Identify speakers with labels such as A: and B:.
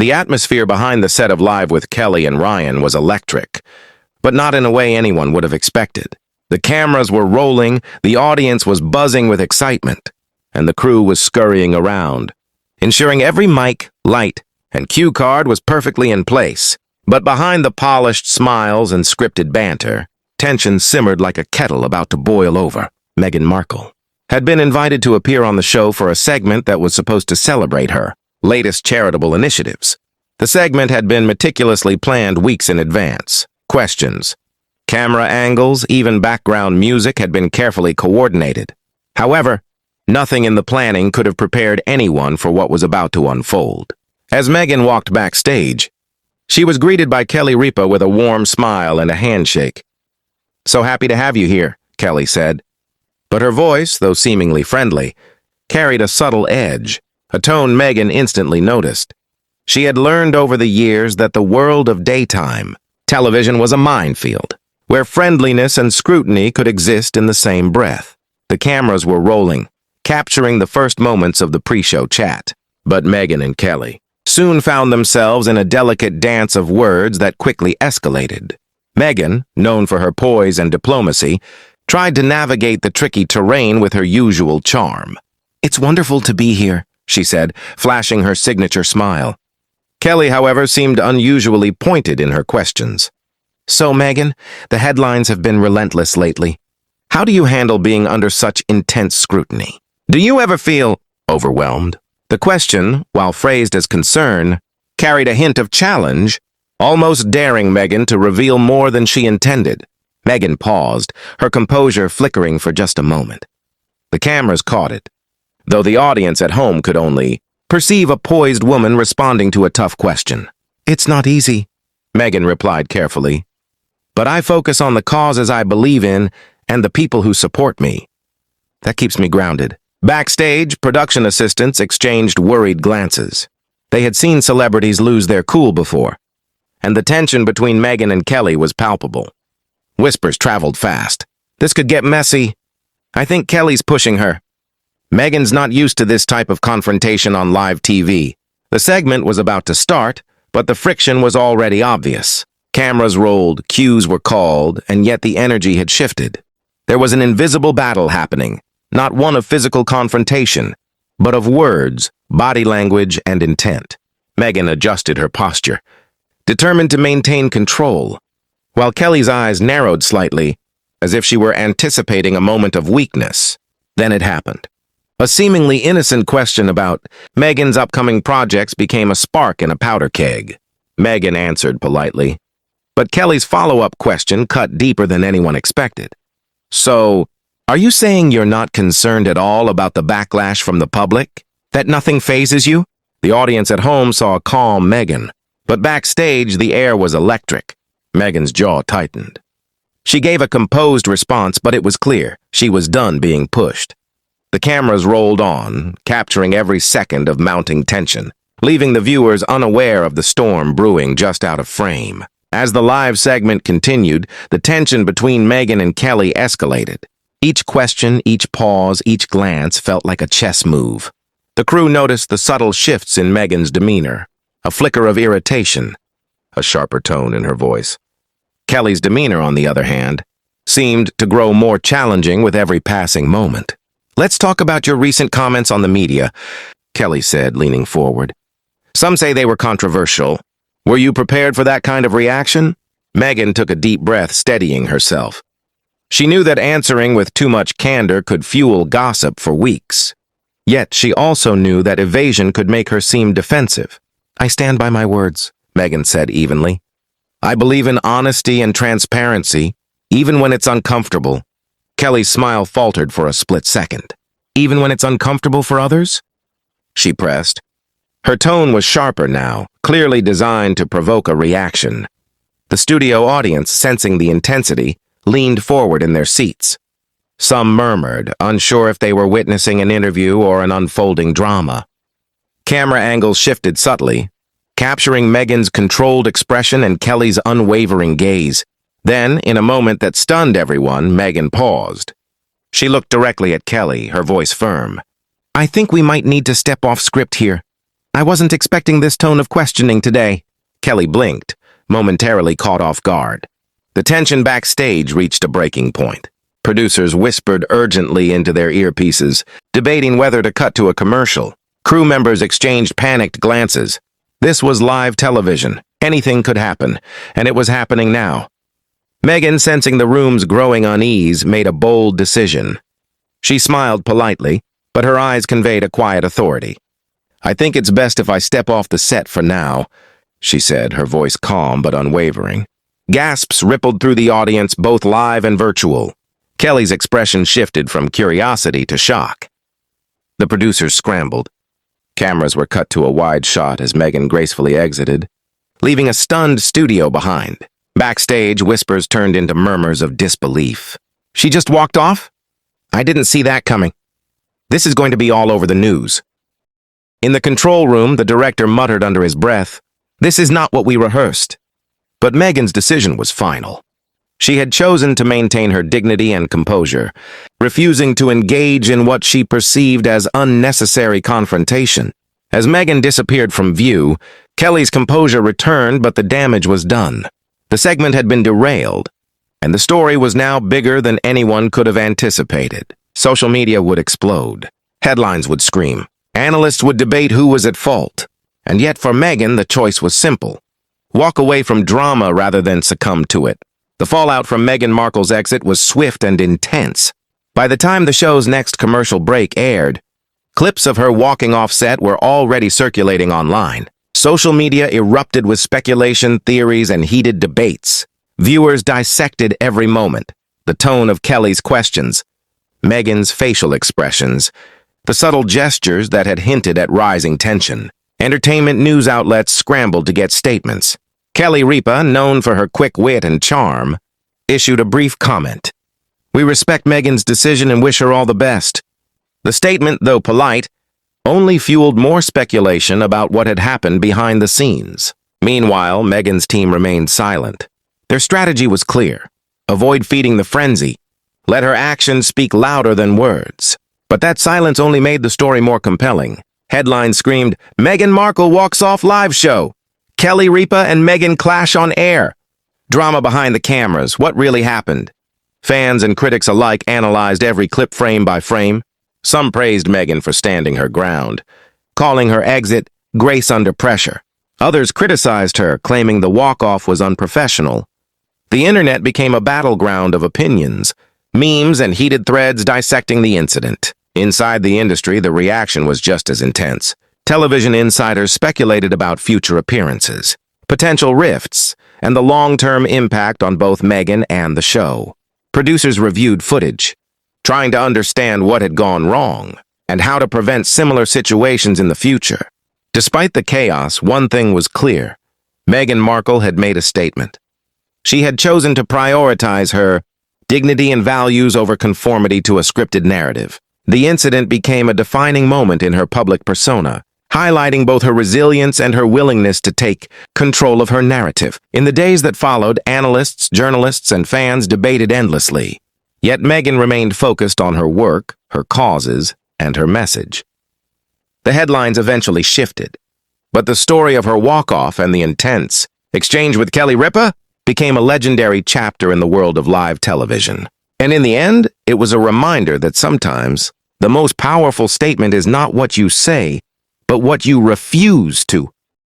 A: The atmosphere behind the set of Live with Kelly and Ryan was electric, but not in a way anyone would have expected. The cameras were rolling, the audience was buzzing with excitement, and the crew was scurrying around, ensuring every mic, light, and cue card was perfectly in place. But behind the polished smiles and scripted banter, tension simmered like a kettle about to boil over. Meghan Markle had been invited to appear on the show for a segment that was supposed to celebrate her latest charitable initiatives. The segment had been meticulously planned weeks in advance. Questions, camera angles, even background music had been carefully coordinated. However, nothing in the planning could have prepared anyone for what was about to unfold. As Meghan walked backstage, she was greeted by Kelly Ripa with a warm smile and a handshake. "So happy to have you here," Kelly said. But her voice, though seemingly friendly, carried a subtle edge, a tone Meghan instantly noticed. She had learned over the years that the world of daytime television was a minefield, where friendliness and scrutiny could exist in the same breath. The cameras were rolling, capturing the first moments of the pre-show chat. But Meghan and Kelly soon found themselves in a delicate dance of words that quickly escalated. Meghan, known for her poise and diplomacy, tried to navigate the tricky terrain with her usual charm. "It's wonderful to be here," she said, flashing her signature smile. Kelly, however, seemed unusually pointed in her questions. "So, Meghan, the headlines have been relentless lately. How do you handle being under such intense scrutiny? Do you ever feel overwhelmed?" The question, while phrased as concern, carried a hint of challenge, almost daring Meghan to reveal more than she intended. Meghan paused, her composure flickering for just a moment. The cameras caught it, though the audience at home could only perceive a poised woman responding to a tough question. "It's not easy," Meghan replied carefully. "But I focus on the causes I believe in and the people who support me. That keeps me grounded." Backstage, production assistants exchanged worried glances. They had seen celebrities lose their cool before, and the tension between Meghan and Kelly was palpable. Whispers traveled fast. "This could get messy. I think Kelly's pushing her. Meghan's not used to this type of confrontation on live TV." The segment was about to start, but the friction was already obvious. Cameras rolled, cues were called, and yet the energy had shifted. There was an invisible battle happening, not one of physical confrontation, but of words, body language, and intent. Meghan adjusted her posture, determined to maintain control, while Kelly's eyes narrowed slightly, as if she were anticipating a moment of weakness. Then it happened. A seemingly innocent question about Meghan's upcoming projects became a spark in a powder keg. Meghan answered politely, but Kelly's follow-up question cut deeper than anyone expected. "So, are you saying you're not concerned at all about the backlash from the public? That nothing phases you?" The audience at home saw a calm Meghan, but backstage the air was electric. Meghan's jaw tightened. She gave a composed response, but it was clear she was done being pushed. The cameras rolled on, capturing every second of mounting tension, leaving the viewers unaware of the storm brewing just out of frame. As the live segment continued, the tension between Meghan and Kelly escalated. Each question, each pause, each glance felt like a chess move. The crew noticed the subtle shifts in Meghan's demeanor, a flicker of irritation, a sharper tone in her voice. Kelly's demeanor, on the other hand, seemed to grow more challenging with every passing moment. "Let's talk about your recent comments on the media," Kelly said, leaning forward. "Some say they were controversial. Were you prepared for that kind of reaction?" Meghan took a deep breath, steadying herself. She knew that answering with too much candor could fuel gossip for weeks. Yet she also knew that evasion could make her seem defensive. "I stand by my words," Meghan said evenly. "I believe in honesty and transparency, even when it's uncomfortable." Kelly's smile faltered for a split second. "Even when it's uncomfortable for others?" she pressed. Her tone was sharper now, clearly designed to provoke a reaction. The studio audience, sensing the intensity, leaned forward in their seats. Some murmured, unsure if they were witnessing an interview or an unfolding drama. Camera angles shifted subtly, capturing Meghan's controlled expression and Kelly's unwavering gaze. Then, in a moment that stunned everyone, Meghan paused. She looked directly at Kelly, her voice firm. "I think we might need to step off script here. I wasn't expecting this tone of questioning today. Kelly blinked, momentarily caught off guard. The tension backstage reached a breaking point. Producers whispered urgently into their earpieces, debating whether to cut to a commercial. Crew members exchanged panicked glances. This was live television. Anything could happen, and it was happening now. Meghan, sensing the room's growing unease, made a bold decision. She smiled politely, but her eyes conveyed a quiet authority. I think it's best if I step off the set for now, she said, her voice calm but unwavering. Gasps rippled through the audience, both live and virtual. Kelly's expression shifted from curiosity to shock. The producers scrambled. Cameras were cut to a wide shot as Meghan gracefully exited, leaving a stunned studio behind. Backstage, whispers turned into murmurs of disbelief. She just walked off? I didn't see that coming. This is going to be all over the news. In the control room, the director muttered under his breath, "This is not what we rehearsed." But Meghan's decision was final. She had chosen to maintain her dignity and composure, refusing to engage in what she perceived as unnecessary confrontation. As Meghan disappeared from view, Kelly's composure returned, but the damage was done. The segment had been derailed, and the story was now bigger than anyone could have anticipated. Social media would explode. Headlines would scream. Analysts would debate who was at fault. And yet for Meghan, the choice was simple. Walk away from drama rather than succumb to it. The fallout from Meghan Markle's exit was swift and intense. By the time the show's next commercial break aired, clips of her walking off set were already circulating online. Social media erupted with speculation, theories, and heated debates. Viewers dissected every moment, the tone of Kelly's questions, Meghan's facial expressions, the subtle gestures that had hinted at rising tension. Entertainment news outlets scrambled to get statements. Kelly Ripa, known for her quick wit and charm, issued a brief comment. "We respect Meghan's decision and wish her all the best." The statement, though polite, only fueled more speculation about what had happened behind the scenes. Meanwhile, Meghan's team remained silent. Their strategy was clear. Avoid feeding the frenzy. Let her actions speak louder than words. But that silence only made the story more compelling. Headlines screamed, "Meghan Markle walks off live show. Kelly Ripa and Meghan clash on air." Drama behind the cameras. What really happened? Fans and critics alike analyzed every clip frame by frame. Some praised Meghan for standing her ground, calling her exit grace under pressure. Others criticized her, claiming the walk-off was unprofessional. The internet became a battleground of opinions, memes and heated threads dissecting the incident. Inside the industry, the reaction was just as intense. Television insiders speculated about future appearances, potential rifts, and the long-term impact on both Meghan and the show. Producers reviewed footage, trying to understand what had gone wrong and how to prevent similar situations in the future. Despite the chaos, one thing was clear. Meghan Markle had made a statement. She had chosen to prioritize her dignity and values over conformity to a scripted narrative. The incident became a defining moment in her public persona, highlighting both her resilience and her willingness to take control of her narrative. In the days that followed, analysts, journalists, and fans debated endlessly. Yet Meghan remained focused on her work, her causes, and her message. The headlines eventually shifted, but the story of her walk-off and the intense exchange with Kelly Ripa became a legendary chapter in the world of live television. And in the end, it was a reminder that sometimes the most powerful statement is not what you say, but what you refuse to